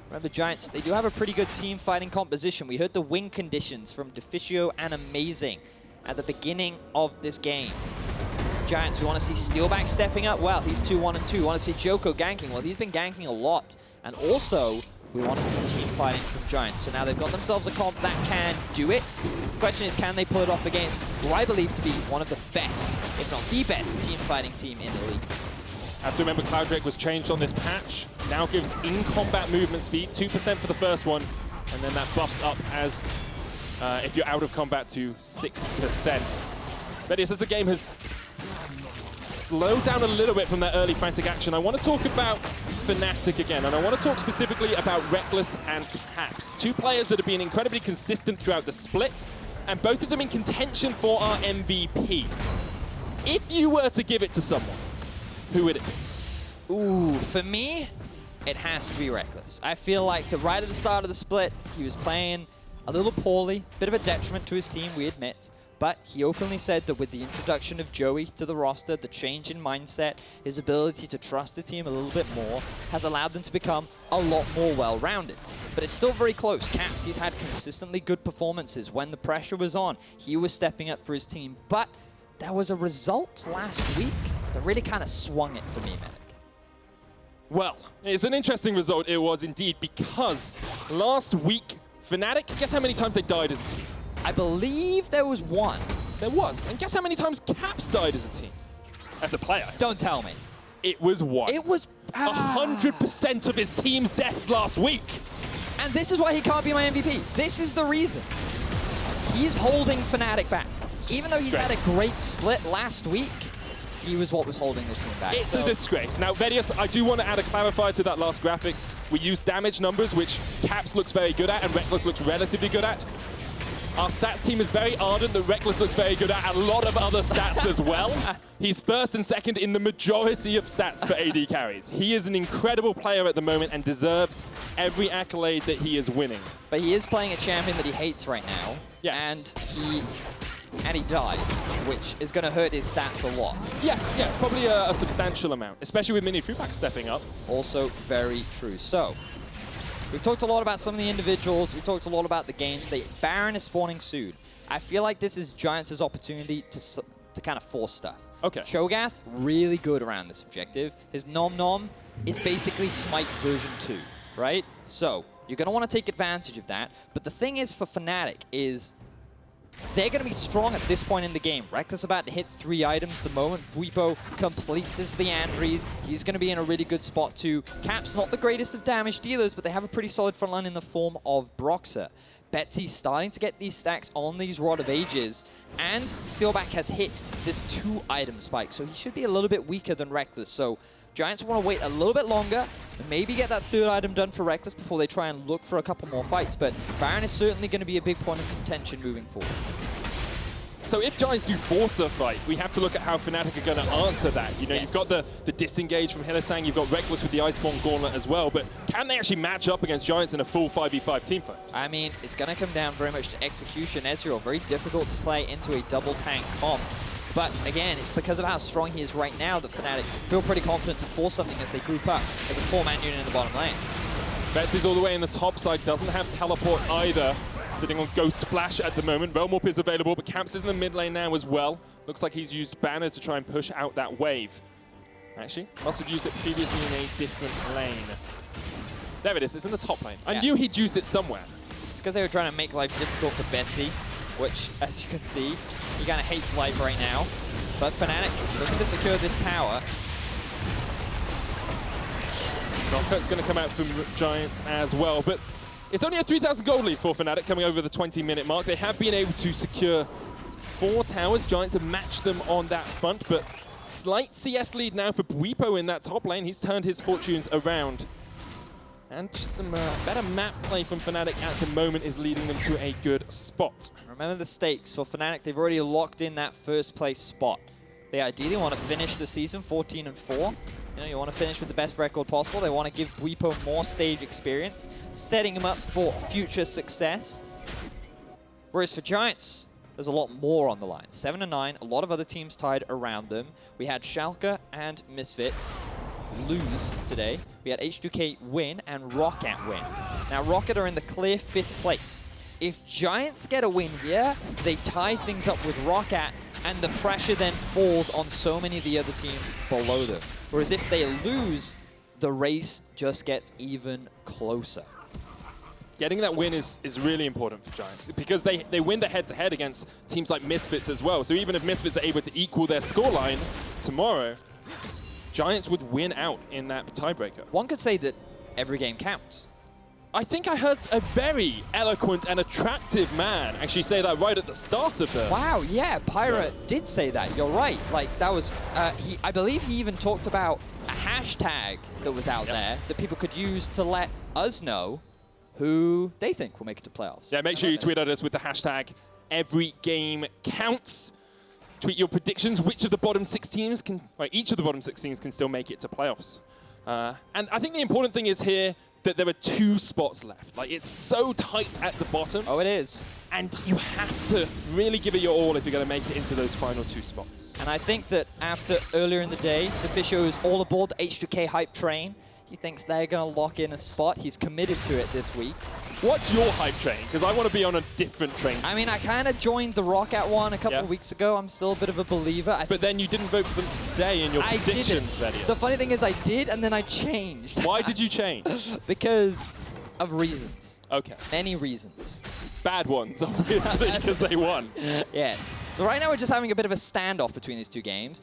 Remember, Giants, they do have a pretty good team fighting composition. We heard the win conditions from Deficio and Amazing at the beginning of this game. Giants, we want to see Steeelback stepping up. Well, he's 2-1-2. We want to see Djoko ganking. Well, he's been ganking a lot. And also, we want to see team fighting from Giants. So now they've got themselves a comp that can do it. The question is, can they pull it off against who I believe to be one of the best, if not the best, team fighting team in the league? Have to remember, Cloud Drake was changed on this patch. Now gives in-combat movement speed, 2% for the first one. And then that buffs up as if you're out of combat to 6%. Vedius, as the game has slowed down a little bit from that early frantic action, I want to talk about Fnatic again, and I want to talk specifically about Rekkles and Caps, two players that have been incredibly consistent throughout the split, and both of them in contention for our MVP. If you were to give it to someone, who would it be? Ooh, for me, it has to be Rekkles. I feel like right at the start of the split, he was playing a little poorly, bit of a detriment to his team, we admit. But he openly said that with the introduction of Joey to the roster, the change in mindset, his ability to trust the team a little bit more, has allowed them to become a lot more well-rounded. But it's still very close. Caps, he's had consistently good performances. When the pressure was on, he was stepping up for his team. But there was a result last week that really kind of swung it for me, man. Well, it's an interesting result, it was indeed, because last week, Fnatic, guess how many times they died as a team? I believe there was one. There was. And guess how many times Caps died as a team? As a player. Don't tell me. It was one. It was 100% of his team's deaths last week. And this is why he can't be my MVP. This is the reason. He's holding Fnatic back. Even though he's had a great split last week, he was what was holding the team back. It's a disgrace. Now, Vedius, I do want to add a clarifier to that last graphic. We used damage numbers, which Caps looks very good at and Rekkles looks relatively good at. Our stats team is very ardent that Rekkles looks very good at a lot of other stats as well. He's first and second in the majority of stats for AD carries. He is an incredible player at the moment and deserves every accolade that he is winning. But he is playing a champion that he hates right now. Yes. And he died, which is going to hurt his stats a lot. Yes, probably a substantial amount, especially with Mini Trueback stepping up. Also very true. So, we've talked a lot about some of the individuals. We've talked a lot about the game state. Baron is spawning soon. I feel like this is Giants' opportunity to kind of force stuff. Okay. Cho'Gath, really good around this objective. His Nom Nom is basically Smite version 2, right? So, you're going to want to take advantage of that. But the thing is for Fnatic is they're going to be strong at this point in the game. Rekkles about to hit 3 items the moment Bwipo completes his Leandries. He's going to be in a really good spot too. Caps, not the greatest of damage dealers, but they have a pretty solid front line in the form of Broxah. Betsy starting to get these stacks on these Rod of Ages, and Steeelback has hit this 2-item spike, so he should be a little bit weaker than Rekkles. So Giants want to wait a little bit longer and maybe get that 3rd item done for Rekkles before they try and look for a couple more fights. But Baron is certainly going to be a big point of contention moving forward. So if Giants do force a fight, we have to look at how Fnatic are going to answer that. You know, Yes. You've got the disengage from Hylissang, you've got Rekkles with the Iceborne Gauntlet as well, but can they actually match up against Giants in a full 5v5 team fight? I mean, it's going to come down very much to execution. Ezreal, very difficult to play into a double tank comp. But again, it's because of how strong he is right now that Fnatic feel pretty confident to force something as they group up as a 4-man unit in the bottom lane. Betsy's all the way in the top side, doesn't have teleport either. Sitting on Ghost Flash at the moment. Velmorp is available, but Caps is in the mid lane now as well. Looks like he's used Banner to try and push out that wave. Actually, must have used it previously in a different lane. There it is, it's in the top lane. I knew he'd use it somewhere. It's because they were trying to make life difficult for Betsy, which, as you can see, he kind of hates life right now. But Fnatic looking to secure this tower. Knockout's going to come out from Giants as well, but it's only a 3,000 gold lead for Fnatic coming over the 20-minute mark. They have been able to secure 4 towers. Giants have matched them on that front, but slight CS lead now for Bwipo in that top lane. He's turned his fortunes around. And just some better map play from Fnatic at the moment is leading them to a good spot. Remember the stakes for Fnatic. They've already locked in that 1st place spot. They ideally want to finish the season 14-4. You know, you want to finish with the best record possible. They want to give Bwipo more stage experience, setting him up for future success. Whereas for Giants, there's a lot more on the line. 7-9, a lot of other teams tied around them. We had Schalke and Misfits lose today. We had H2K win and Rocket win. Now Rocket are in the clear 5th place. If Giants get a win here, they tie things up with Rocket, and the pressure then falls on so many of the other teams below them. Whereas if they lose, the race just gets even closer. Getting that win is really important for Giants because they win the head-to-head against teams like Misfits as well. So even if Misfits are able to equal their scoreline tomorrow, Giants would win out in that tiebreaker. One could say that every game counts. I think I heard a very eloquent and attractive man actually say that right at the start of the... Wow, yeah, Pyra did say that. You're right. Like, that was... I believe he even talked about a hashtag that was out there that people could use to let us know who they think will make it to playoffs. Yeah, make sure you tweet at us with the hashtag #EveryGameCounts. Tweet your predictions. Which of the bottom 6 teams can... Well, each of the bottom 6 teams can still make it to playoffs. And I think the important thing is here that there are 2 spots left. Like, it's so tight at the bottom. Oh, it is. And you have to really give it your all if you're going to make it into those final 2 spots. And I think that after earlier in the day, Deficio is all aboard the H2K hype train. He thinks they're going to lock in a spot. He's committed to it this week. What's your hype train? Because I want to be on a different train. I mean, I kind of joined the Roccat one a couple of weeks ago. I'm still a bit of a believer. But then you didn't vote for them today in your predictions, Vedius. The funny thing is I did, and then I changed. Why did you change? Because of reasons. Okay. Many reasons. Bad ones, obviously, because they won. Yes. So right now we're just having a bit of a standoff between these 2 games.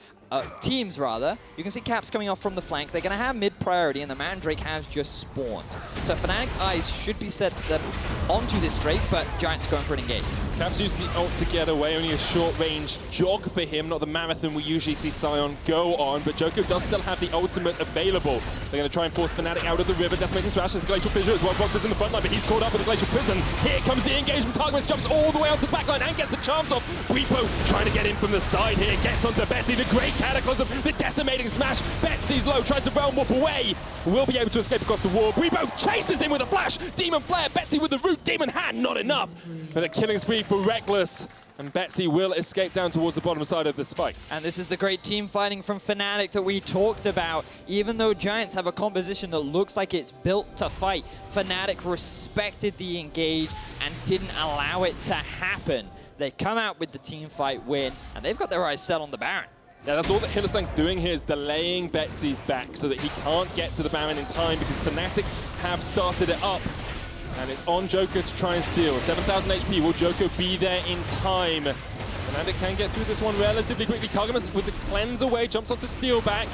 Teams, rather. You can see Caps coming off from the flank. They're going to have mid-priority, and the Mandrake has just spawned. So Fnatic's eyes should be set onto this Drake, but Giants going for an engage. Caps using the ult to get away, only a short-range jog for him, not the marathon we usually see Sion go on, but Djoko does still have the ultimate available. They're going to try and force Fnatic out of the river. Decimating Smash as the Glacial Fissure as well. Broxah's in the front line, but he's caught up with the Glacial Prison. Here comes the engagement. Targamas jumps all the way out the back line and gets the charms off. Bwipo trying to get in from the side here, gets onto Betsy. The great Cataclysm, the decimating Smash. Betsy's low, tries to Braum warp away. Will be able to escape across the wall. Bwipo chases him with a flash. Demon Flare, Betsy with the root. Demon Hand, not enough. But a killing spree for Rekkles. And Betsy will escape down towards the bottom side of this fight. And this is the great team fighting from Fnatic that we talked about. Even though Giants have a composition that looks like it's built to fight, Fnatic respected the engage and didn't allow it to happen. They come out with the team fight win, and they've got their eyes set on the Baron. Yeah, that's all that Hylissang's doing here is delaying Betsy's back so that he can't get to the Baron in time because Fnatic have started it up. And it's on Djoko to try and steal. 7,000 HP. Will Djoko be there in time? Fnatic can get through this one relatively quickly. Targamas with the cleanse away, jumps onto Steeelback.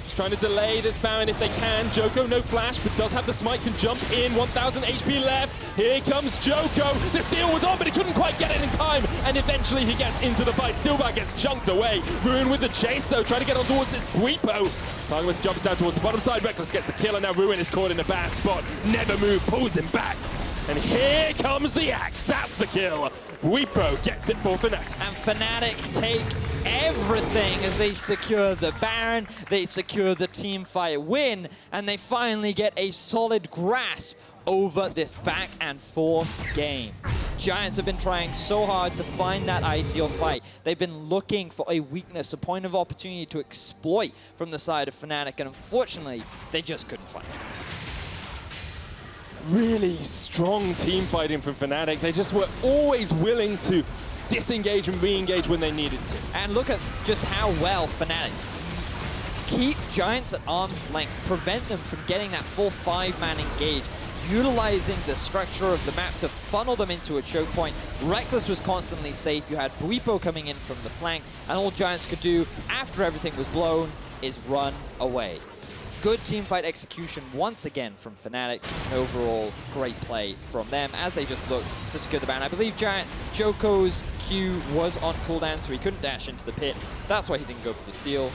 Just trying to delay this Baron if they can. Djoko, no flash, but does have the smite, can jump in. 1,000 HP left. Here comes Djoko. The steal was on, but he couldn't quite get it in time. And eventually he gets into the fight. Steeelback gets chunked away. Ruin with the chase, though, trying to get on towards this Bwipo. Targamas jumps down towards the bottom side. Rekkles gets the kill, and now Ruin is caught in a bad spot. Never move, pulls him back. And here comes the axe. That's the kill. Bwipo gets it for Fnatic. And Fnatic take everything as they secure the Baron, they secure the team fight win, and they finally get a solid grasp over this back and forth game. Giants have been trying so hard to find that ideal fight. They've been looking for a weakness, a point of opportunity to exploit from the side of Fnatic, and unfortunately, they just couldn't find it. Really strong team fighting from Fnatic. They just were always willing to disengage and re-engage when they needed to. And look at just how well Fnatic keep Giants at arm's length, prevent them from getting that full 5-man engage, utilizing the structure of the map to funnel them into a choke point. Rekkles was constantly safe. You had Bwipo coming in from the flank, and all Giants could do after everything was blown is run away. Good teamfight execution once again from Fnatic. And overall, great play from them as they just look to secure the Baron. I believe Djoko's Q was on cooldown, so he couldn't dash into the pit. That's why he didn't go for the steal.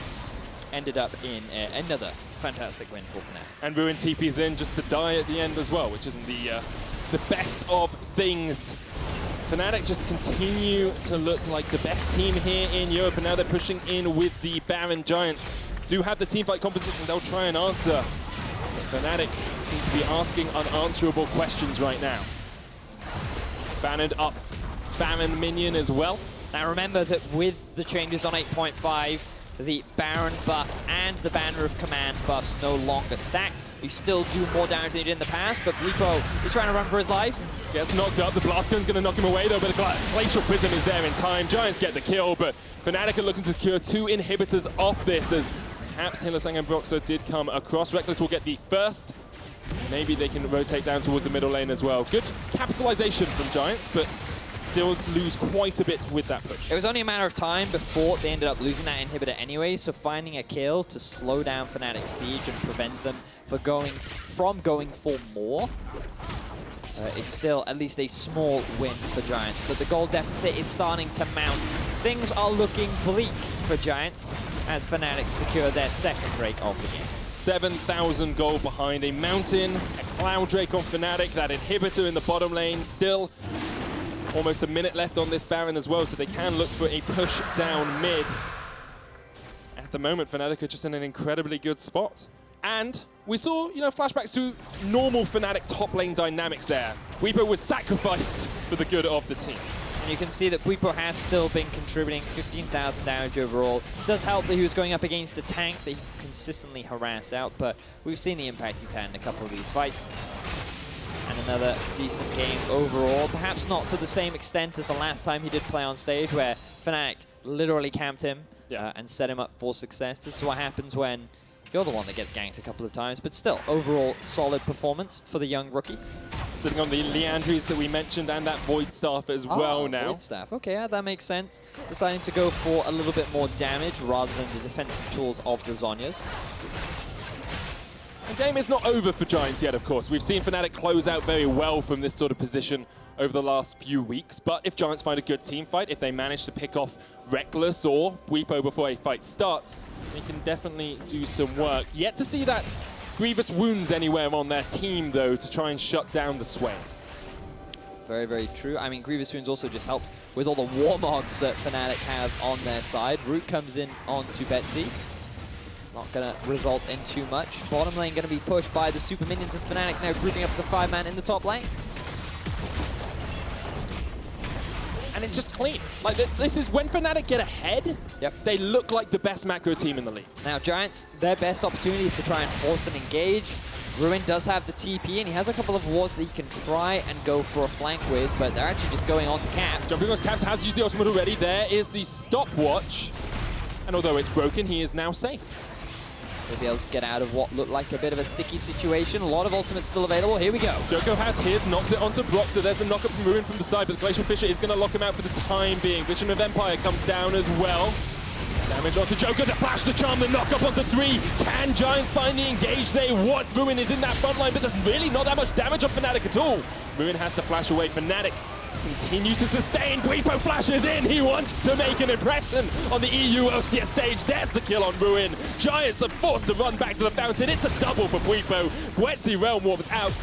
Ended up in another fantastic win for Fnatic. And Ruin TP's in just to die at the end as well, which isn't the best of things. Fnatic just continue to look like the best team here in Europe, and now they're pushing in with the Baron. Giants do have the teamfight composition, they'll try and answer. Fnatic seem to be asking unanswerable questions right now. Banned up Baron minion as well. Now remember that with the changes on 8.5, the Baron buff and the Banner of Command buffs no longer stack. You still do more damage than you did in the past, but Bwipo is trying to run for his life. Gets knocked up, the blast gun's gonna knock him away though, but the Glacial Prism is there in time. Giants get the kill, but Fnatic are looking to secure 2 inhibitors off this as perhaps Hylissang and Broxah did come across. Rekkles will get the first. Maybe they can rotate down towards the middle lane as well. Good capitalization from Giants, but still lose quite a bit with that push. It was only a matter of time before they ended up losing that inhibitor anyway, so finding a kill to slow down Fnatic's siege and prevent them from going for more is still at least a small win for Giants, but the gold deficit is starting to mount. Things are looking bleak for Giants as Fnatic secure their second break of the game. 7,000 gold behind a mountain, a Cloud Drake on Fnatic, that inhibitor in the bottom lane. Still almost a minute left on this Baron as well, so they can look for a push down mid. At the moment, Fnatic are just in an incredibly good spot. And we saw, flashbacks to normal Fnatic top lane dynamics there. Bwipo was sacrificed for the good of the team. And you can see that Bwipo has still been contributing 15,000 damage overall. It does help that he was going up against a tank that he can consistently harass out, but we've seen the impact he's had in a couple of these fights. And another decent game overall, perhaps not to the same extent as the last time he did play on stage, where Fnatic literally camped him and set him up for success. This is what happens when you're the one that gets ganked a couple of times, but still, overall solid performance for the young rookie. Sitting on the Leandries that we mentioned and that Void Staff as well now. Void Staff, okay, yeah, that makes sense. Deciding to go for a little bit more damage rather than the defensive tools of the Zhonya's. The game is not over for Giants yet, of course. We've seen Fnatic close out very well from this sort of position over the last few weeks, but if Giants find a good team fight, if they manage to pick off Rekkles or Bwipo before a fight starts, they can definitely do some work. Yet to see that grievous wounds anywhere on their team, though, to try and shut down the Swain. Very, very true. I mean, grievous wounds also just helps with all the warmogs that Fnatic have on their side. Root comes in onto Betsy. Not going to result in too much. Bottom lane going to be pushed by the super minions, and Fnatic now grouping up to 5-man in the top lane. And it's just clean. Like, this is when Fnatic get ahead, they look like the best macro team in the league. Now, Giants, their best opportunity is to try and force an engage. Ruin does have the TP, and he has a couple of wards that he can try and go for a flank with, but they're actually just going on to Caps. Jumping on Caps has used the ultimate already. There is the stopwatch. And although it's broken, he is now safe. He'll be able to get out of what looked like a bit of a sticky situation. A lot of ultimates still available. Here we go. Djoko has his, knocks it onto Broxah. There's the knock-up from Ruin from the side, but the Glacial Fissure is going to lock him out for the time being. Vision of Empire comes down as well. Damage onto Djoko, the flash, the charm, the knock-up onto 3. Can Giants find the engage they want? Ruin is in that front line, but there's really not that much damage on Fnatic at all. Ruin has to flash away. Fnatic continues to sustain. Bwipo flashes in. He wants to make an impression on the EU LCS stage. There's the kill on Ruin. Giants are forced to run back to the fountain. It's a double for Bwipo. Betsy Realm Warps out.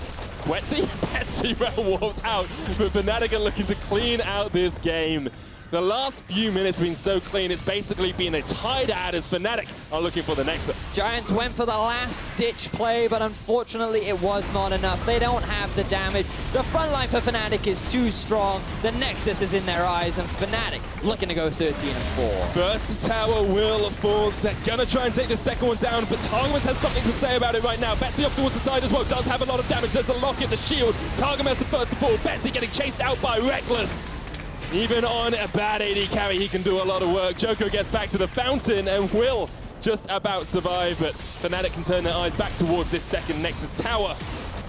Betsy Realm Warps out. But Fnatic are looking to clean out this game. The last few minutes have been so clean, it's basically been a tied ad as Fnatic are looking for the Nexus. Giants went for the last-ditch play, but unfortunately it was not enough. They don't have the damage. The front line for Fnatic is too strong. The Nexus is in their eyes, and Fnatic looking to go 13-4. First tower will fall. They're going to try and take the second one down, but Targamas has something to say about it right now. Betsy off towards the side as well, does have a lot of damage. There's the locket, the shield. Targamas the first to fall. Betsy getting chased out by Rekkles. Even on a bad AD carry, he can do a lot of work. Djoko gets back to the fountain and will just about survive, but Fnatic can turn their eyes back towards this second Nexus tower.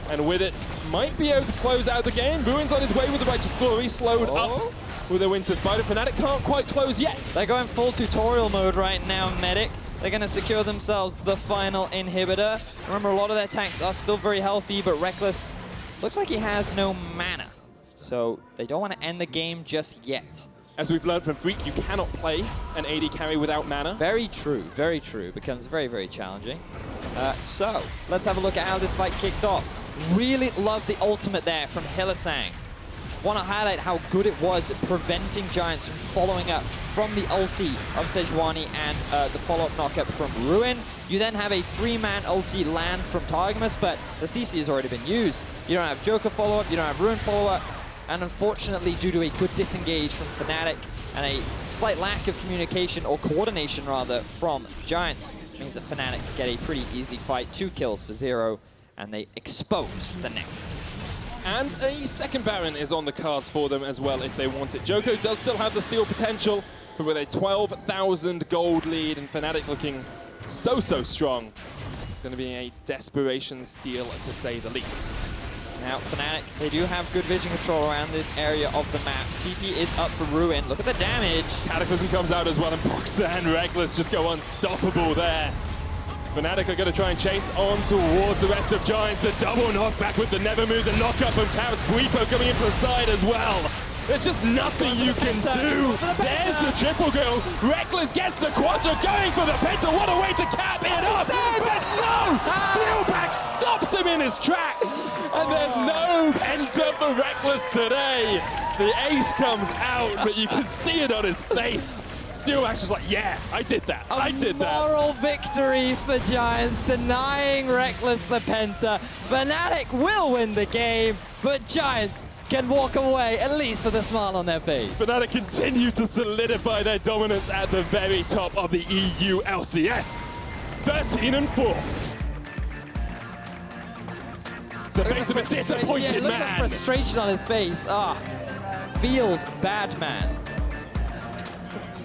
And with it, might be able to close out the game. Ruin's on his way with the Righteous Glory, slowed up with a Winter Spider. Fnatic can't quite close yet. They're going full tutorial mode right now, Medic. They're going to secure themselves the final inhibitor. Remember, a lot of their tanks are still very healthy, but Rekkles looks like he has no mana. So they don't want to end the game just yet. As we've learned from Freak, you cannot play an AD carry without mana. Very true, very true. Becomes very, very challenging. So let's have a look at how this fight kicked off. Really love the ultimate there from Hylissang. Want to highlight how good it was at preventing Giants from following up from the ulti of Sejuani and the follow-up knockup from Ruin. You then have a 3-man ulti land from Targamas, but the CC has already been used. You don't have Djoko follow-up, you don't have Ruin follow-up, and unfortunately, due to a good disengage from Fnatic and a slight lack of communication, or coordination rather, from Giants, means that Fnatic get a pretty easy fight. 2 kills for 0, and they expose the Nexus. And a second Baron is on the cards for them as well if they want it. Djoko does still have the steal potential, but with a 12,000 gold lead and Fnatic looking so strong, it's going to be a desperation steal to say the least. Now, Fnatic, they do have good vision control around this area of the map. TP is up for Ruin. Look at the damage. Cataclysm comes out as well, and Broxah and Rekkles just go unstoppable there. Fnatic are going to try and chase on towards the rest of Giants. The double knockback with the never move, the knockup from Caps. Bwipo coming in for the side as well. There's just nothing you can do. There's the triple kill. Rekkles gets the quadra, going for the penta. What a way to cap it up. But no! Steeelback stops him in his track. And there's no penta for Rekkles today. The ace comes out, but you can see it on his face. Steeelback's just like, yeah, I did that. I did that. Moral victory for Giants, denying Rekkles the penta. Fnatic will win the game, but Giants can walk away, at least with a smile on their face. Fnatic continue to solidify their dominance at the very top of the EU LCS. 13-4. It's the face of a disappointed Look at the man. frustration on his face. Feels bad, man.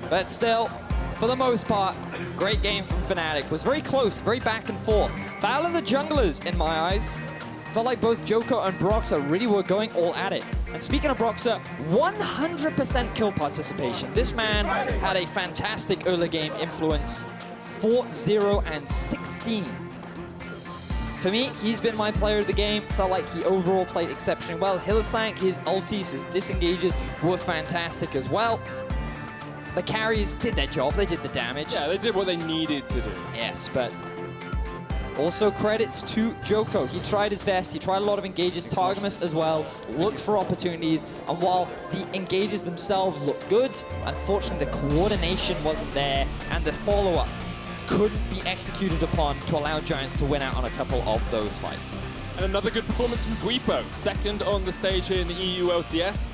But still, for the most part, great game from Fnatic. Was very close, very back and forth. Battle of the junglers, in my eyes. Felt like both Djoko and Broxah really were going all at it. And speaking of Broxah, 100% kill participation. This man had a fantastic early game influence. 4-0 and 16. For me, he's been my player of the game. Felt like he overall played exceptionally well. Hylissang, his ultis, his disengages were fantastic as well. The carries did their job, they did the damage. Yeah, they did what they needed to do. Yes, but also credits to Djoko. He tried his best, he tried a lot of engages, Targamas as well, looked for opportunities, and while the engages themselves looked good, unfortunately the coordination wasn't there, and the follow-up couldn't be executed upon to allow Giants to win out on a couple of those fights. And another good performance from Bwipo, second on the stage here in the EU LCS.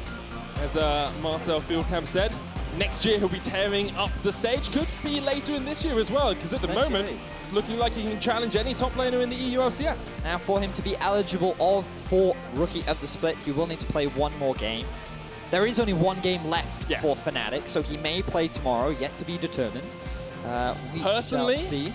As Marcel Fieldcamp said, next year he'll be tearing up the stage. Could be later in this year as well, because at the moment it's looking like he can challenge any top laner in the EU LCS. Now for him to be eligible for Rookie of the Split, he will need to play one more game. There is only one game left for Fnatic, so he may play tomorrow, yet to be determined. We Personally, shall see.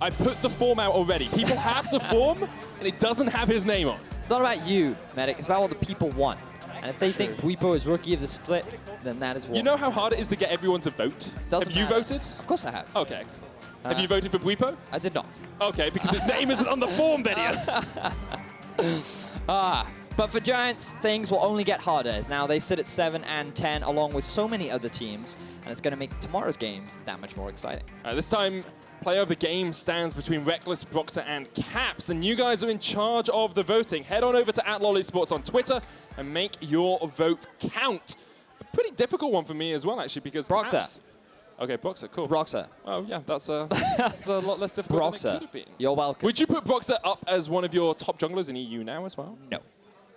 I put the form out already. People have the form, and it doesn't have his name on. It's not about you, Medic. It's about what the people want. And if they think Bwipo is Rookie of the Split, then that is what. You know how hard it is to get everyone to vote? Doesn't have you matter. voted? Of course I have. Okay, excellent. Have you voted for Bwipo? I did not. Okay, because his name isn't on the form, Vedius. But for Giants, things will only get harder, as now they sit at 7 and 10, along with so many other teams, and it's going to make tomorrow's games that much more exciting. This time, player of the game stands between Rekkles, Broxah, and Caps, and you guys are in charge of the voting. Head on over to @LolEsports on Twitter and make your vote count. A pretty difficult one for me as well, actually, because Broxah. Caps... Okay, Broxah, cool. Broxah. Oh, yeah, that's a lot less difficult than it could have been. You're welcome. Would you put Broxah up as one of your top junglers in EU now as well? No.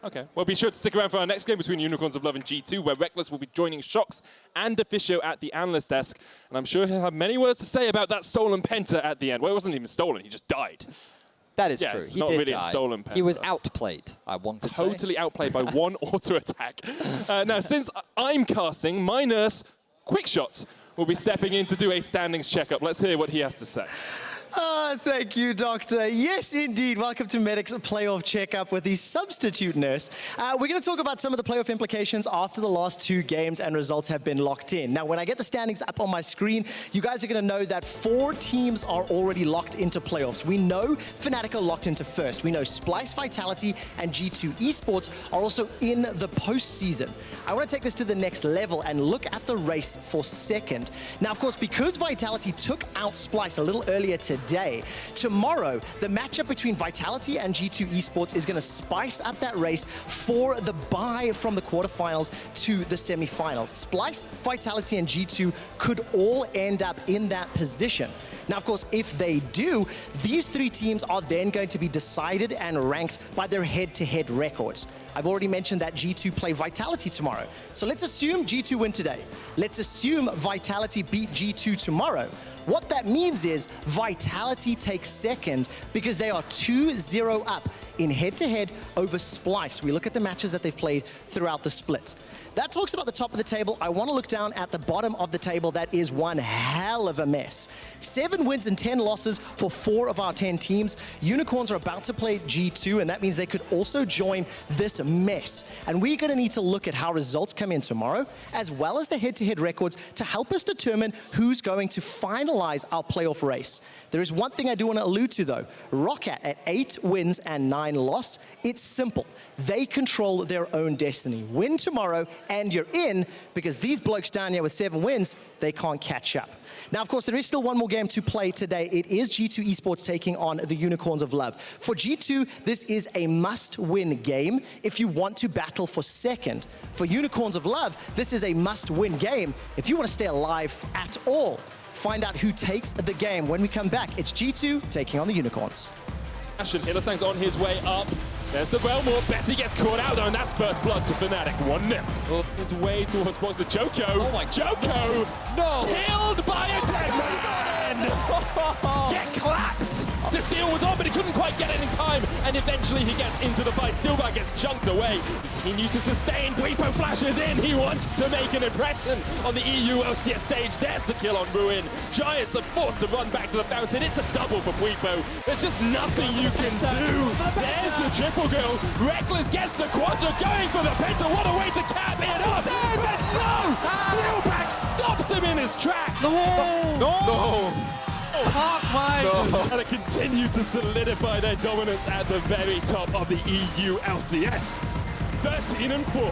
Okay, well, be sure to stick around for our next game between Unicorns of Love and G2, where Rekkles will be joining Sjokz and Deficio at the Analyst desk. And I'm sure he'll have many words to say about that stolen penta at the end. Well, it wasn't even stolen, he just died. That is Yeah, true. it's He not did really die. a stolen penta. He was outplayed, I want to say. Totally outplayed by one auto attack. Now, since I'm casting, my nurse, Quickshot, will be stepping in to do a standings checkup. Let's hear what he has to say. Thank you, Doctor. Yes, indeed. Welcome to Medic's playoff checkup with the substitute nurse. We're going to talk about some of the playoff implications after the last 2 games and results have been locked in. Now, when I get the standings up on my screen, you guys are going to know that 4 teams are already locked into playoffs. We know Fnatic are locked into first. We know Splice, Vitality, and G2 Esports are also in the postseason. I want to take this to the next level and look at the race for second. Now, of course, because Vitality took out Splice a little earlier today, tomorrow, the matchup between Vitality and G2 Esports is going to spice up that race for the bye from the quarterfinals to the semifinals. Splice, Vitality, and G2 could all end up in that position. Now, of course, if they do, these 3 teams are then going to be decided and ranked by their head-to-head records. I've already mentioned that G2 play Vitality tomorrow. So let's assume G2 win today. Let's assume Vitality beat G2 tomorrow. What that means is Vitality takes second because they are 2-0 up in head-to-head over Splice. We look at the matches that they've played throughout the split. That talks about the top of the table. I want to look down at the bottom of the table. That is one hell of a mess. 7 wins and 10 losses for 4 of our 10 teams. Unicorns are about to play G2, and that means they could also join this mess. And we're going to need to look at how results come in tomorrow, as well as the head-to-head records to help us determine who's going to finalize our playoff race. There is one thing I do want to allude to, though. Rocket at 8 wins and 9 losses. It's simple. They control their own destiny. Win tomorrow, and you're in, because these blokes down here with 7 wins, they can't catch up. Now, of course, there is still one more game to play today. It is G2 Esports taking on the Unicorns of Love. For G2, this is a must-win game if you want to battle for second. For Unicorns of Love, this is a must-win game if you want to stay alive at all. Find out who takes the game when we come back. It's G2 taking on the Unicorns. Hylissang's on his way up. There's the Belmore. Betsy gets caught out though, and that's first blood to Fnatic. 1-0. His way towards Broxah. Djoko. Oh my Djoko! No! Killed by a dead man! Get clapped! The steal was on, but he couldn't quite get it in time, and eventually he gets into the fight. Steeelback gets chunked away. Continues to sustain. Bwipo flashes in. He wants to make an impression on the EU LCS stage. There's the kill on Ruin. Giants are forced to run back to the fountain. It's a double for Bwipo. There's just nothing you can do. There's the triple kill. Rekkles gets the quadra, going for the penta. What a way to cap it up! But no! Steeelback stops him in his track. No! And they continue to solidify their dominance at the very top of the EU LCS. 13-4.